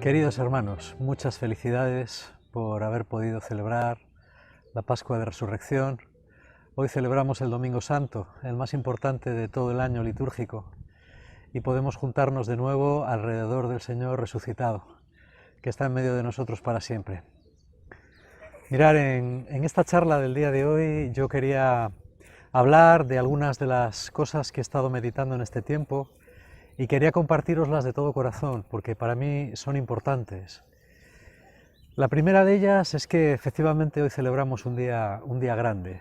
Queridos hermanos, muchas felicidades por haber podido celebrar la Pascua de Resurrección. Hoy celebramos el Domingo Santo, el más importante de todo el año litúrgico, y podemos juntarnos de nuevo alrededor del Señor resucitado, que está en medio de nosotros para siempre. Mirad, en esta charla del día de hoy yo quería hablar de algunas de las cosas que he estado meditando en este tiempo y quería compartiroslas de todo corazón, porque para mí son importantes. La primera de ellas es que efectivamente hoy celebramos un día grande,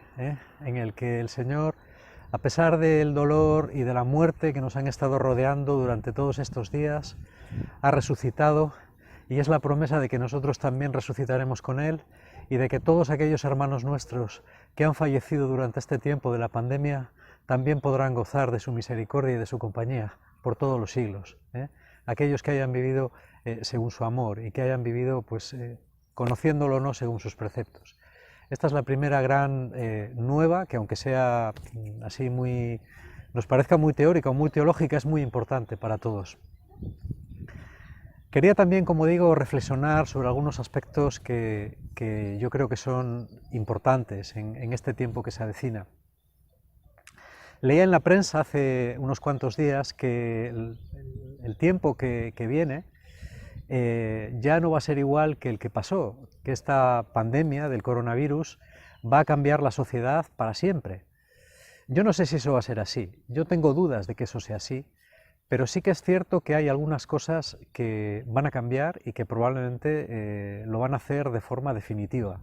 en el que el Señor, a pesar del dolor y de la muerte que nos han estado rodeando durante todos estos días, ha resucitado, y es la promesa de que nosotros también resucitaremos con Él y de que todos aquellos hermanos nuestros que han fallecido durante este tiempo de la pandemia también podrán gozar de su misericordia y de su compañía por todos los siglos. Aquellos que hayan vivido según su amor y que hayan vivido conociéndolo o no según sus preceptos. Esta es la primera gran nueva, que aunque sea así nos parezca muy teórica o muy teológica, es muy importante para todos. Quería también, como digo, reflexionar sobre algunos aspectos que yo creo que son importantes en este tiempo que se avecina. Leía en la prensa hace unos cuantos días que el tiempo que viene ya no va a ser igual que el que pasó, que esta pandemia del coronavirus va a cambiar la sociedad para siempre. Yo no sé si eso va a ser así, yo tengo dudas de que eso sea así, pero sí que es cierto que hay algunas cosas que van a cambiar y que probablemente lo van a hacer de forma definitiva.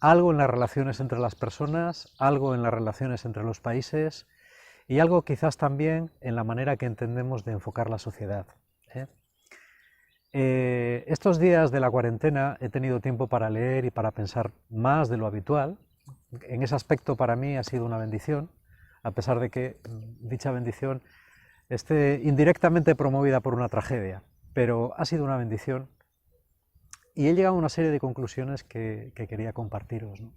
Algo en las relaciones entre las personas, algo en las relaciones entre los países y algo quizás también en la manera que entendemos de enfocar la sociedad. Estos días de la cuarentena he tenido tiempo para leer y para pensar más de lo habitual. En ese aspecto para mí ha sido una bendición, a pesar de que dicha bendición esté indirectamente promovida por una tragedia, pero ha sido una bendición y he llegado a una serie de conclusiones que quería compartiros, ¿no?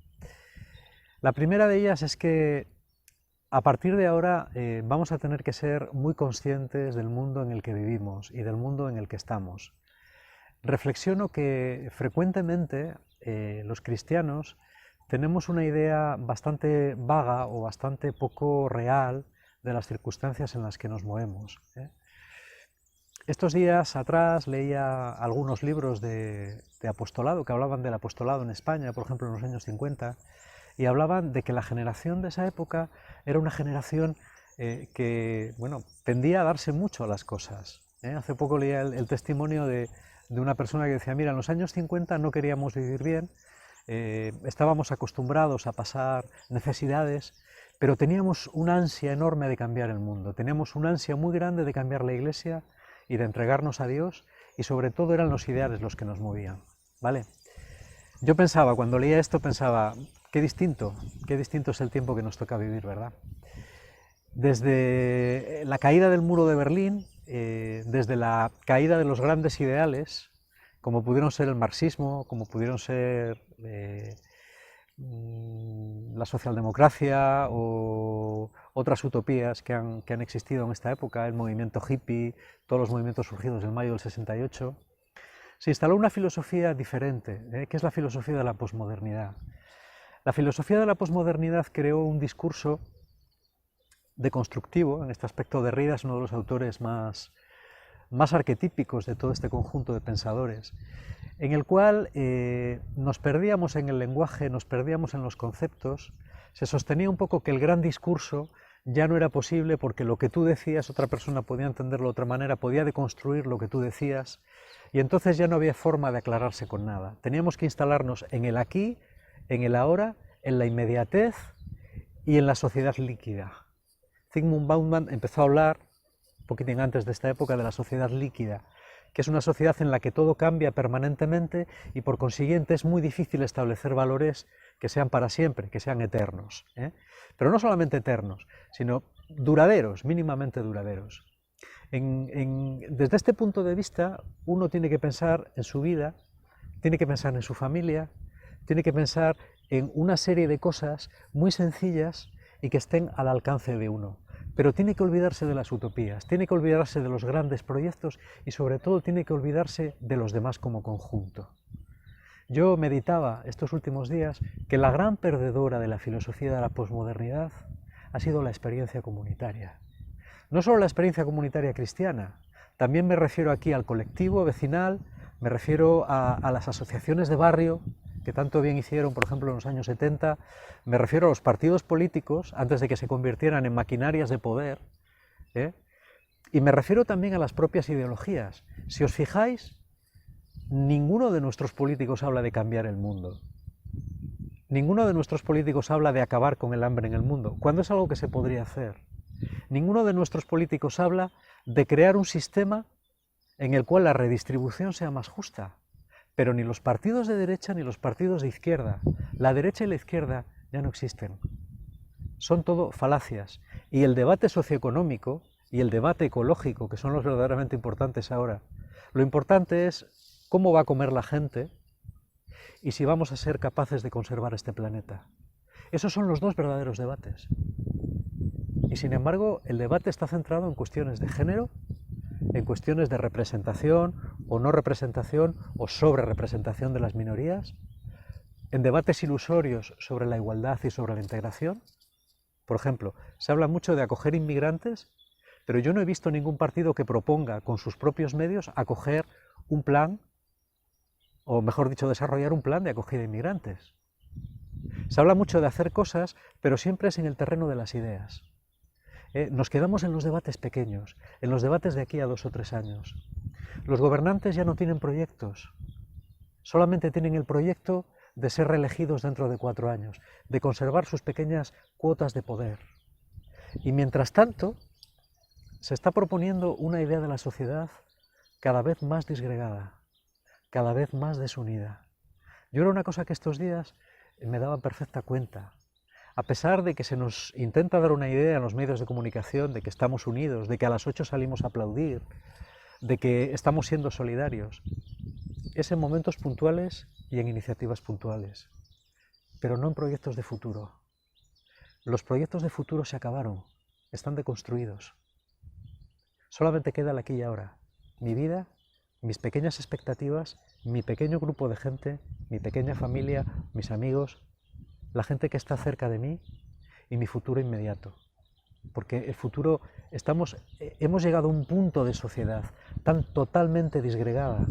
La primera de ellas es que a partir de ahora vamos a tener que ser muy conscientes del mundo en el que vivimos y del mundo en el que estamos. Reflexiono que frecuentemente los cristianos tenemos una idea bastante vaga o bastante poco real de las circunstancias en las que nos movemos. Estos días atrás leía algunos libros de apostolado que hablaban del apostolado en España, por ejemplo en los años 50, y hablaban de que la generación de esa época era una generación que tendía a darse mucho a las cosas. Hace poco leía el testimonio de una persona que decía, mira, en los años 50 no queríamos vivir bien, estábamos acostumbrados a pasar necesidades, pero teníamos una ansia enorme de cambiar el mundo, teníamos una ansia muy grande de cambiar la Iglesia y de entregarnos a Dios, y sobre todo eran los ideales los que nos movían, ¿vale? Yo pensaba, cuando leía esto, pensaba, qué distinto es el tiempo que nos toca vivir, ¿verdad? Desde la caída del muro de Berlín, desde la caída de los grandes ideales, como pudieron ser el marxismo, como pudieron ser la socialdemocracia o otras utopías que han existido en esta época, el movimiento hippie, todos los movimientos surgidos en mayo del 68, se instaló una filosofía diferente, que es la filosofía de la posmodernidad. La filosofía de la posmodernidad creó un discurso deconstructivo. En este aspecto Derrida es uno de los autores más arquetípicos de todo este conjunto de pensadores, en el cual nos perdíamos en el lenguaje, nos perdíamos en los conceptos. Se sostenía un poco que el gran discurso ya no era posible porque lo que tú decías otra persona podía entenderlo de otra manera, podía deconstruir lo que tú decías, y entonces ya no había forma de aclararse con nada. Teníamos que instalarnos en el aquí, en el ahora, en la inmediatez y en la sociedad líquida. Zygmunt Bauman empezó a hablar, un poquitín antes de esta época, de la sociedad líquida, que es una sociedad en la que todo cambia permanentemente y por consiguiente es muy difícil establecer valores que sean para siempre, que sean eternos. Pero no solamente eternos, sino duraderos, mínimamente duraderos. Desde este punto de vista, uno tiene que pensar en su vida, tiene que pensar en su familia, tiene que pensar en una serie de cosas muy sencillas y que estén al alcance de uno. pero tiene que olvidarse de las utopías, tiene que olvidarse de los grandes proyectos y sobre todo tiene que olvidarse de los demás como conjunto. Yo meditaba estos últimos días que la gran perdedora de la filosofía de la posmodernidad ha sido la experiencia comunitaria. No solo la experiencia comunitaria cristiana, también me refiero aquí al colectivo vecinal, me refiero a las asociaciones de barrio, que tanto bien hicieron, por ejemplo, en los años 70, me refiero a los partidos políticos, antes de que se convirtieran en maquinarias de poder, y me refiero también a las propias ideologías. Si os fijáis, ninguno de nuestros políticos habla de cambiar el mundo. Ninguno de nuestros políticos habla de acabar con el hambre en el mundo, cuando es algo que se podría hacer. Ninguno de nuestros políticos habla de crear un sistema en el cual la redistribución sea más justa. Pero ni los partidos de derecha ni los partidos de izquierda, la derecha y la izquierda ya no existen. Son todo falacias. Y el debate socioeconómico y el debate ecológico, que son los verdaderamente importantes ahora, lo importante es cómo va a comer la gente y si vamos a ser capaces de conservar este planeta. Esos son los dos verdaderos debates. Y sin embargo, el debate está centrado en cuestiones de género, en cuestiones de representación o no representación o sobre representación de las minorías, en debates ilusorios sobre la igualdad y sobre la integración. Por ejemplo, se habla mucho de acoger inmigrantes, pero yo no he visto ningún partido que proponga con sus propios medios acoger un plan, o mejor dicho, desarrollar un plan de acogida de inmigrantes. Se habla mucho de hacer cosas, pero siempre es en el terreno de las ideas. Nos quedamos en los debates pequeños, en los debates de aquí a 2 o 3 años. Los gobernantes ya no tienen proyectos, solamente tienen el proyecto de ser reelegidos dentro de 4 años, de conservar sus pequeñas cuotas de poder. Y mientras tanto, se está proponiendo una idea de la sociedad cada vez más disgregada, cada vez más desunida. Yo era una cosa que estos días me daba perfecta cuenta. A pesar de que se nos intenta dar una idea en los medios de comunicación de que estamos unidos, de que a las 8 salimos a aplaudir, de que estamos siendo solidarios, es en momentos puntuales y en iniciativas puntuales, pero no en proyectos de futuro. Los proyectos de futuro se acabaron, están deconstruidos. Solamente queda el aquí y ahora, mi vida, mis pequeñas expectativas, mi pequeño grupo de gente, mi pequeña familia, mis amigos, la gente que está cerca de mí y mi futuro inmediato. Porque el futuro, hemos llegado a un punto de sociedad tan totalmente disgregada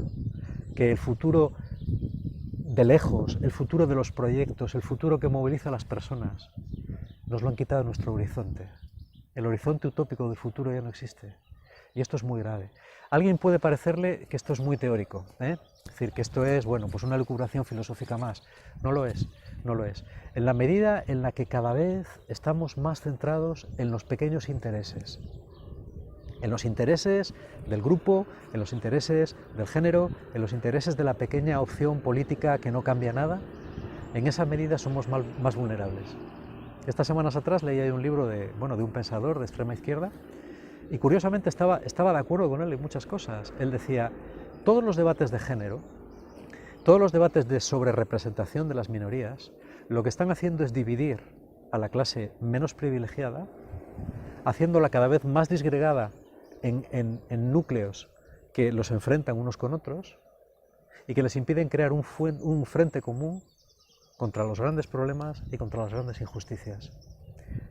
que el futuro de lejos, el futuro de los proyectos, el futuro que moviliza a las personas, nos lo han quitado de nuestro horizonte. El horizonte utópico del futuro ya no existe. Y esto es muy grave. A alguien puede parecerle que esto es muy teórico, es decir, que esto es, bueno, pues una elucubración filosófica más. No lo es, no lo es. En la medida en la que cada vez estamos más centrados en los pequeños intereses, en los intereses del grupo, en los intereses del género, en los intereses de la pequeña opción política que no cambia nada, en esa medida somos más vulnerables. Estas semanas atrás leí un libro de un pensador de extrema izquierda y curiosamente estaba de acuerdo con él en muchas cosas. Él decía, todos los debates de género, todos los debates de sobrerepresentación de las minorías, lo que están haciendo es dividir a la clase menos privilegiada, haciéndola cada vez más disgregada en núcleos que los enfrentan unos con otros y que les impiden crear un frente común contra los grandes problemas y contra las grandes injusticias.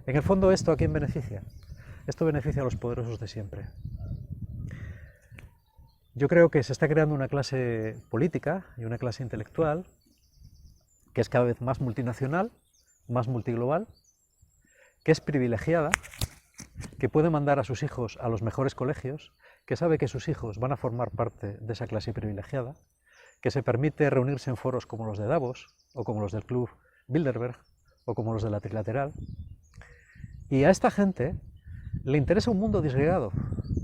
En el fondo, ¿esto a quién beneficia? Esto beneficia a los poderosos de siempre. Yo creo que se está creando una clase política y una clase intelectual que es cada vez más multinacional, más multiglobal, que es privilegiada, que puede mandar a sus hijos a los mejores colegios, que sabe que sus hijos van a formar parte de esa clase privilegiada, que se permite reunirse en foros como los de Davos, o como los del Club Bilderberg, o como los de la Trilateral. Y a esta gente le interesa un mundo disgregado,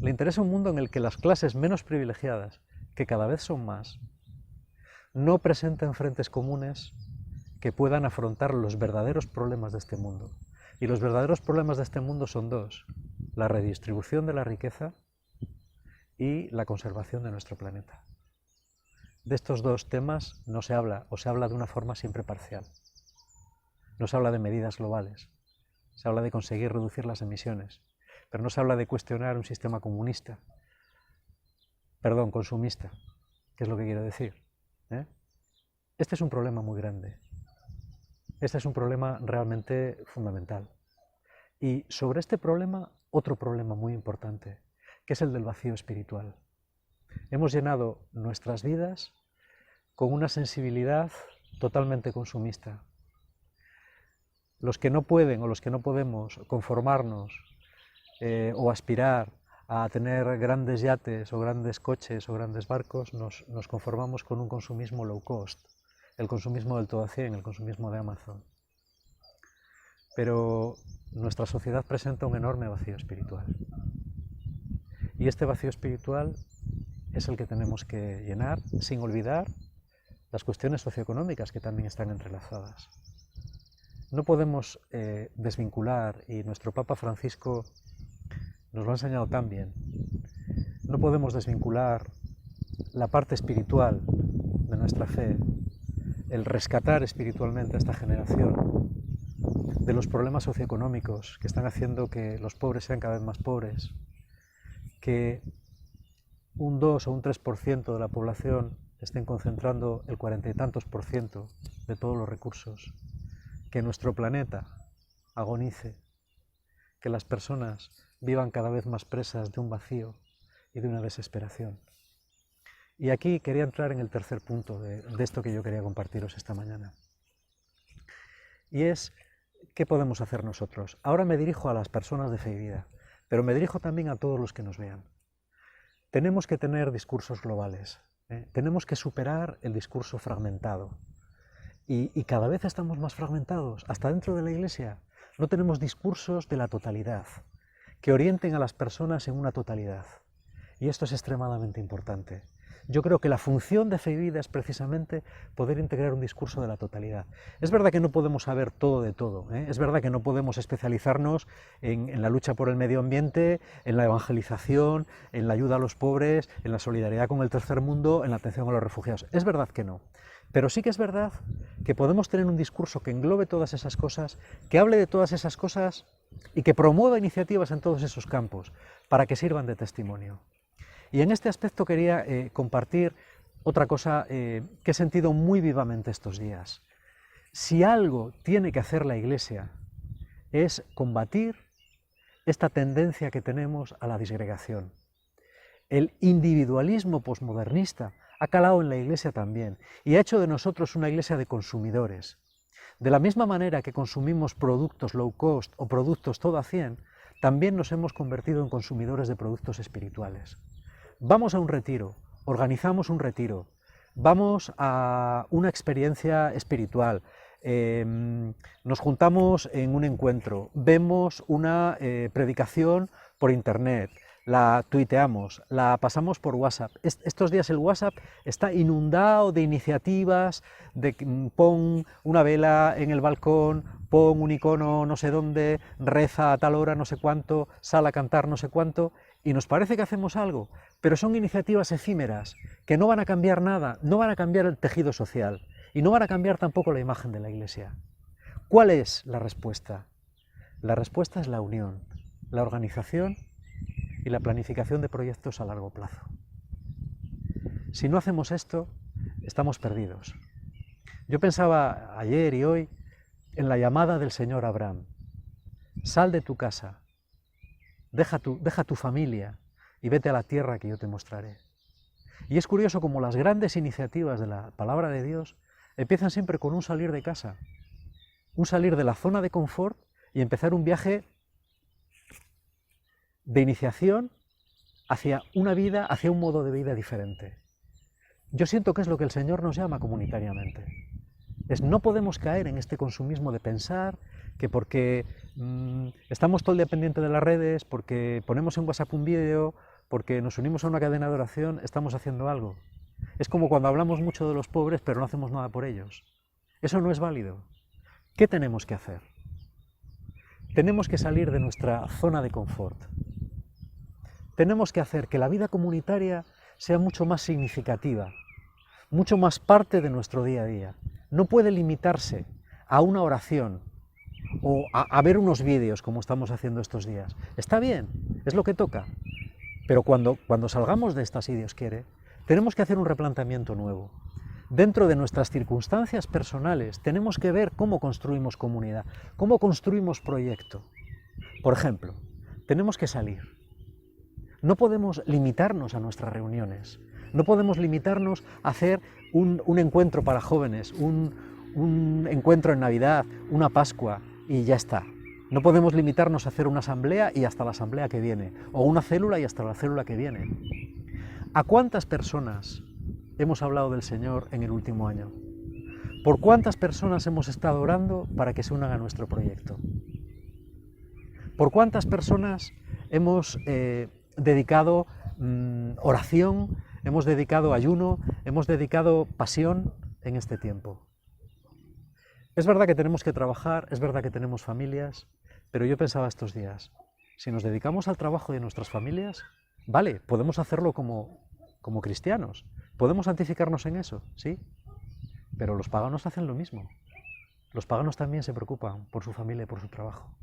le interesa un mundo en el que las clases menos privilegiadas, que cada vez son más, no presenten frentes comunes que puedan afrontar los verdaderos problemas de este mundo. Y los verdaderos problemas de este mundo son dos: la redistribución de la riqueza y la conservación de nuestro planeta. De estos dos temas no se habla, o se habla de una forma siempre parcial. No se habla de medidas globales, se habla de conseguir reducir las emisiones, pero no se habla de cuestionar un sistema comunista, perdón, consumista, que es lo que quiero decir. Este es un problema muy grande, este es un problema realmente fundamental. Y sobre este problema, otro problema muy importante, que es el del vacío espiritual. Hemos llenado nuestras vidas con una sensibilidad totalmente consumista. Los que no pueden o los que no podemos conformarnos o aspirar a tener grandes yates o grandes coches o grandes barcos, nos conformamos con un consumismo low cost, el consumismo del todo a 100, el consumismo de Amazon. Pero nuestra sociedad presenta un enorme vacío espiritual. Y este vacío espiritual es el que tenemos que llenar, sin olvidar las cuestiones socioeconómicas que también están entrelazadas. No podemos desvincular, y nuestro Papa Francisco nos lo ha enseñado tan bien, no podemos desvincular la parte espiritual de nuestra fe, el rescatar espiritualmente a esta generación de los problemas socioeconómicos que están haciendo que los pobres sean cada vez más pobres, que un 2 o un 3% de la población estén concentrando el 40 y tantos % de todos los recursos, que nuestro planeta agonice, que las personas vivan cada vez más presas de un vacío y de una desesperación. Y aquí quería entrar en el tercer punto de esto que yo quería compartiros esta mañana. Y es, ¿qué podemos hacer nosotros? Ahora me dirijo a las personas de Fe y Vida, pero me dirijo también a todos los que nos vean. Tenemos que tener discursos globales, tenemos que superar el discurso fragmentado. Y cada vez estamos más fragmentados, hasta dentro de la Iglesia. No tenemos discursos de la totalidad, que orienten a las personas en una totalidad. Y esto es extremadamente importante. Yo creo que la función de Fe y Vida es precisamente poder integrar un discurso de la totalidad. Es verdad que no podemos saber todo de todo, es verdad que no podemos especializarnos en la lucha por el medio ambiente, en la evangelización, en la ayuda a los pobres, en la solidaridad con el tercer mundo, en la atención a los refugiados. Es verdad que no. Pero sí que es verdad que podemos tener un discurso que englobe todas esas cosas, que hable de todas esas cosas y que promueva iniciativas en todos esos campos para que sirvan de testimonio. Y en este aspecto quería compartir otra cosa que he sentido muy vivamente estos días. Si algo tiene que hacer la Iglesia es combatir esta tendencia que tenemos a la disgregación. El individualismo posmodernista ha calado en la Iglesia también y ha hecho de nosotros una Iglesia de consumidores. De la misma manera que consumimos productos low cost o productos todo a 100, también nos hemos convertido en consumidores de productos espirituales. Vamos a un retiro, organizamos un retiro, vamos a una experiencia espiritual, nos juntamos en un encuentro, vemos una predicación por internet, la tuiteamos, la pasamos por WhatsApp. Estos días el WhatsApp está inundado de iniciativas, de pon una vela en el balcón, pon un icono no sé dónde, reza a tal hora no sé cuánto, sal a cantar no sé cuánto, y nos parece que hacemos algo, pero son iniciativas efímeras, que no van a cambiar nada, no van a cambiar el tejido social, y no van a cambiar tampoco la imagen de la Iglesia. ¿Cuál es la respuesta? La respuesta es la unión, la organización y la planificación de proyectos a largo plazo. Si no hacemos esto, estamos perdidos. Yo pensaba ayer y hoy en la llamada del Señor a Abraham. Sal de tu casa, deja tu familia y vete a la tierra que yo te mostraré. Y es curioso como las grandes iniciativas de la palabra de Dios empiezan siempre con un salir de casa, un salir de la zona de confort y empezar un viaje de iniciación hacia una vida, hacia un modo de vida diferente. Yo siento que es lo que el Señor nos llama comunitariamente. No podemos caer en este consumismo de pensar que porque estamos todo el día pendiente de las redes, porque ponemos en WhatsApp un vídeo, porque nos unimos a una cadena de oración, estamos haciendo algo. Es como cuando hablamos mucho de los pobres, pero no hacemos nada por ellos. Eso no es válido. ¿Qué tenemos que hacer? Tenemos que salir de nuestra zona de confort. Tenemos que hacer que la vida comunitaria sea mucho más significativa, mucho más parte de nuestro día a día. No puede limitarse a una oración o a ver unos vídeos como estamos haciendo estos días. Está bien, es lo que toca, pero cuando salgamos de esta, si Dios quiere, tenemos que hacer un replanteamiento nuevo. Dentro de nuestras circunstancias personales tenemos que ver cómo construimos comunidad, cómo construimos proyecto. Por ejemplo, tenemos que salir. No podemos limitarnos a nuestras reuniones, no podemos limitarnos a hacer un encuentro para jóvenes, un encuentro en Navidad, una Pascua y ya está. No podemos limitarnos a hacer una asamblea y hasta la asamblea que viene, o una célula y hasta la célula que viene. ¿A cuántas personas hemos hablado del Señor en el último año? ¿Por cuántas personas hemos estado orando para que se unan a nuestro proyecto? ¿Por cuántas personas hemos dedicado oración, hemos dedicado ayuno, hemos dedicado pasión en este tiempo? Es verdad que tenemos que trabajar, es verdad que tenemos familias, pero yo pensaba estos días, si nos dedicamos al trabajo de nuestras familias, vale, podemos hacerlo como cristianos, podemos santificarnos en eso, sí, pero los paganos hacen lo mismo. Los paganos también se preocupan por su familia y por su trabajo.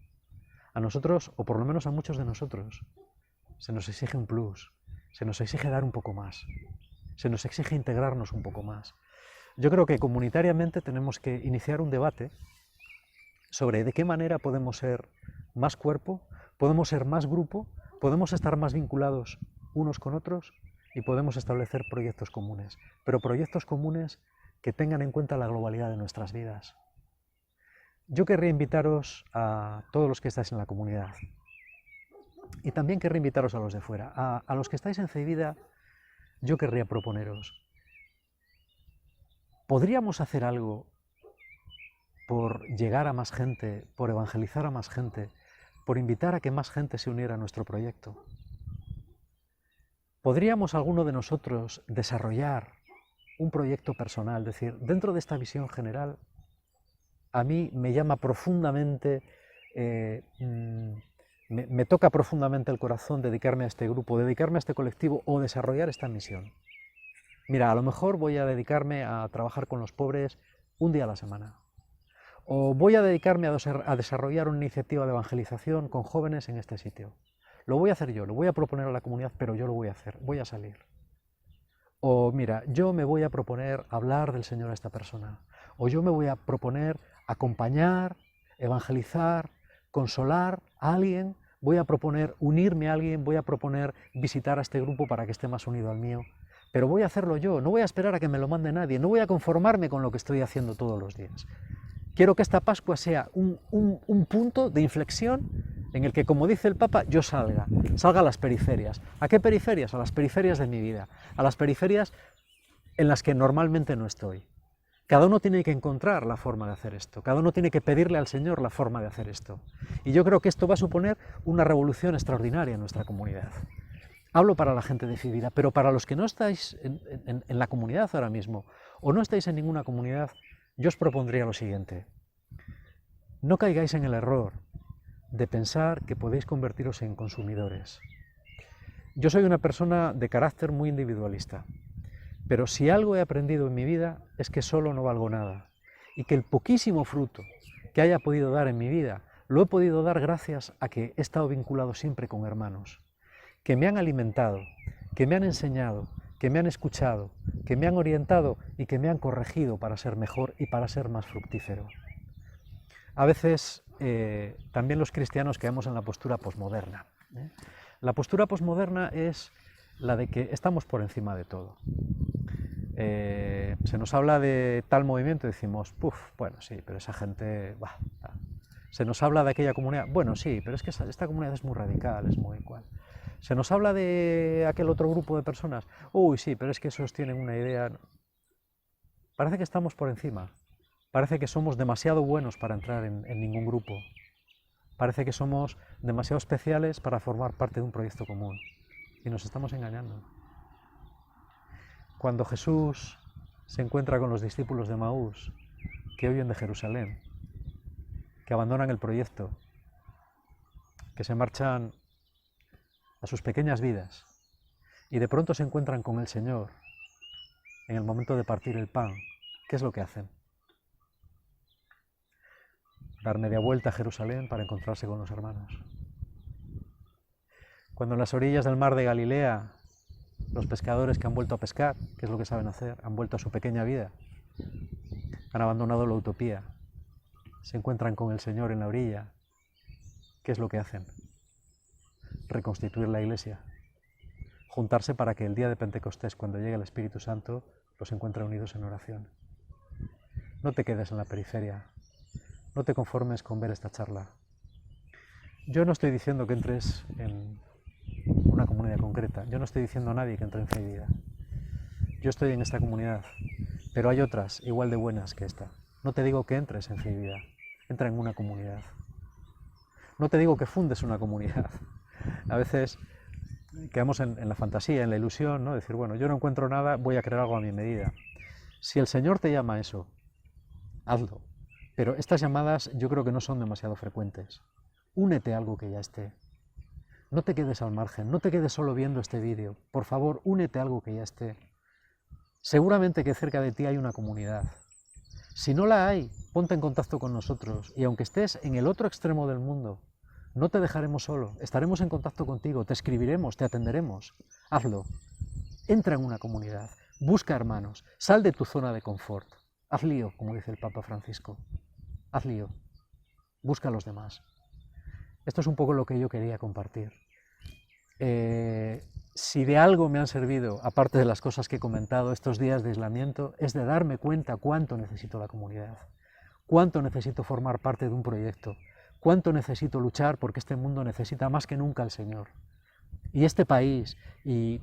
A nosotros, o por lo menos a muchos de nosotros, se nos exige un plus, se nos exige dar un poco más, se nos exige integrarnos un poco más. Yo creo que comunitariamente tenemos que iniciar un debate sobre de qué manera podemos ser más cuerpo, podemos ser más grupo, podemos estar más vinculados unos con otros y podemos establecer proyectos comunes, pero proyectos comunes que tengan en cuenta la globalidad de nuestras vidas. Yo querría invitaros a todos los que estáis en la comunidad y también querría invitaros a los de fuera. A los que estáis en Cevida, yo querría proponeros, ¿podríamos hacer algo por llegar a más gente, por evangelizar a más gente, por invitar a que más gente se uniera a nuestro proyecto? ¿Podríamos alguno de nosotros desarrollar un proyecto personal? Es decir, dentro de esta visión general, a mí me llama profundamente, me toca profundamente el corazón dedicarme a este grupo, dedicarme a este colectivo o desarrollar esta misión. Mira, a lo mejor voy a dedicarme a trabajar con los pobres un día a la semana. O voy a dedicarme a desarrollar una iniciativa de evangelización con jóvenes en este sitio. Lo voy a hacer yo, lo voy a proponer a la comunidad, pero yo lo voy a hacer, voy a salir. O mira, yo me voy a proponer hablar del Señor a esta persona. O yo me voy a proponer acompañar, evangelizar, consolar a alguien. Voy a proponer unirme a alguien, voy a proponer visitar a este grupo para que esté más unido al mío. Pero voy a hacerlo yo, no voy a esperar a que me lo mande nadie, no voy a conformarme con lo que estoy haciendo todos los días. Quiero que esta Pascua sea un punto de inflexión en el que, como dice el Papa, yo salga a las periferias. ¿A qué periferias? A las periferias de mi vida, a las periferias en las que normalmente no estoy. Cada uno tiene que encontrar la forma de hacer esto, cada uno tiene que pedirle al Señor la forma de hacer esto. Y yo creo que esto va a suponer una revolución extraordinaria en nuestra comunidad. Hablo para la gente de Cevida, pero para los que no estáis en la comunidad ahora mismo, o no estáis en ninguna comunidad, yo os propondría lo siguiente. No caigáis en el error de pensar que podéis convertiros en consumidores. Yo soy una persona de carácter muy individualista, pero si algo he aprendido en mi vida es que solo no valgo nada, y que el poquísimo fruto que haya podido dar en mi vida, lo he podido dar gracias a que he estado vinculado siempre con hermanos, que me han alimentado, que me han enseñado, que me han escuchado, que me han orientado y que me han corregido para ser mejor y para ser más fructífero. A veces también los cristianos caemos en la postura posmoderna. La postura posmoderna es la de que estamos por encima de todo. Se nos habla de tal movimiento y decimos, bueno, sí, pero esa gente, bah. Se nos habla de aquella comunidad, bueno, sí, pero es que esta comunidad es muy radical, es muy igual. Se nos habla de aquel otro grupo de personas, uy, sí, pero es que esos tienen una idea. Parece que estamos por encima, parece que somos demasiado buenos para entrar en ningún grupo, parece que somos demasiado especiales para formar parte de un proyecto común, y nos estamos engañando. Cuando Jesús se encuentra con los discípulos de Maús, que huyen de Jerusalén, que abandonan el proyecto, que se marchan a sus pequeñas vidas y de pronto se encuentran con el Señor en el momento de partir el pan, ¿qué es lo que hacen? dar media vuelta a Jerusalén para encontrarse con los hermanos. Cuando en las orillas del mar de Galilea, los pescadores que han vuelto a pescar, que es lo que saben hacer, han vuelto a su pequeña vida, han abandonado la utopía, se encuentran con el Señor en la orilla, ¿qué es lo que hacen? Reconstituir la Iglesia, juntarse para que el día de Pentecostés, cuando llegue el Espíritu Santo, los encuentre unidos en oración. No te quedes en la periferia, no te conformes con ver esta charla. Yo no estoy diciendo que entres en una comunidad concreta, yo no estoy diciendo a nadie que entre en Fe y Vida. Yo estoy en esta comunidad, pero hay otras igual de buenas que esta. No te digo que entres en Fe y Vida, entra en una comunidad. No te digo que fundes una comunidad. A veces quedamos en la fantasía, en la ilusión, ¿no? Decir, bueno, yo no encuentro nada, voy a crear algo a mi medida. Si el Señor te llama a eso, hazlo. Pero estas llamadas yo creo que no son demasiado frecuentes. Únete a algo que ya esté. No te quedes al margen, no te quedes solo viendo este vídeo. Por favor, únete a algo que ya esté. Seguramente que cerca de ti hay una comunidad. Si no la hay, ponte en contacto con nosotros. Y aunque estés en el otro extremo del mundo, no te dejaremos solo. Estaremos en contacto contigo, te escribiremos, te atenderemos. Hazlo. Entra en una comunidad. Busca hermanos. Sal de tu zona de confort. Haz lío, como dice el Papa Francisco. Haz lío. Busca a los demás. Esto es un poco lo que yo quería compartir. Si de algo me han servido, aparte de las cosas que he comentado estos días de aislamiento, es de darme cuenta cuánto necesito la comunidad, cuánto necesito formar parte de un proyecto, cuánto necesito luchar porque este mundo necesita más que nunca al Señor. Y este país y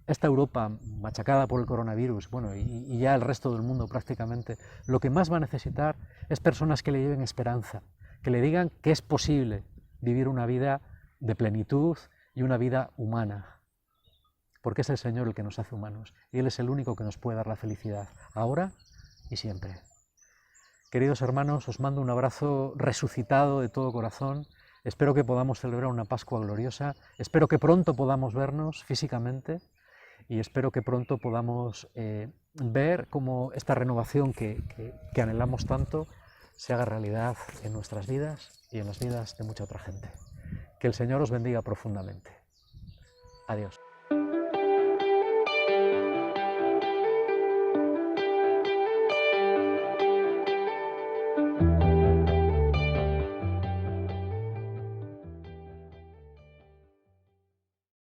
esta Europa machacada por el coronavirus, bueno, y ya el resto del mundo prácticamente, lo que más va a necesitar es personas que le lleven esperanza, que le digan que es posible vivir una vida de plenitud y una vida humana, porque es el Señor el que nos hace humanos y Él es el único que nos puede dar la felicidad, ahora y siempre. Queridos hermanos, os mando un abrazo resucitado de todo corazón. Espero que podamos celebrar una Pascua gloriosa, espero que pronto podamos vernos físicamente y espero que pronto podamos ver cómo esta renovación que anhelamos tanto se haga realidad en nuestras vidas y en las vidas de mucha otra gente. Que el Señor os bendiga profundamente. Adiós.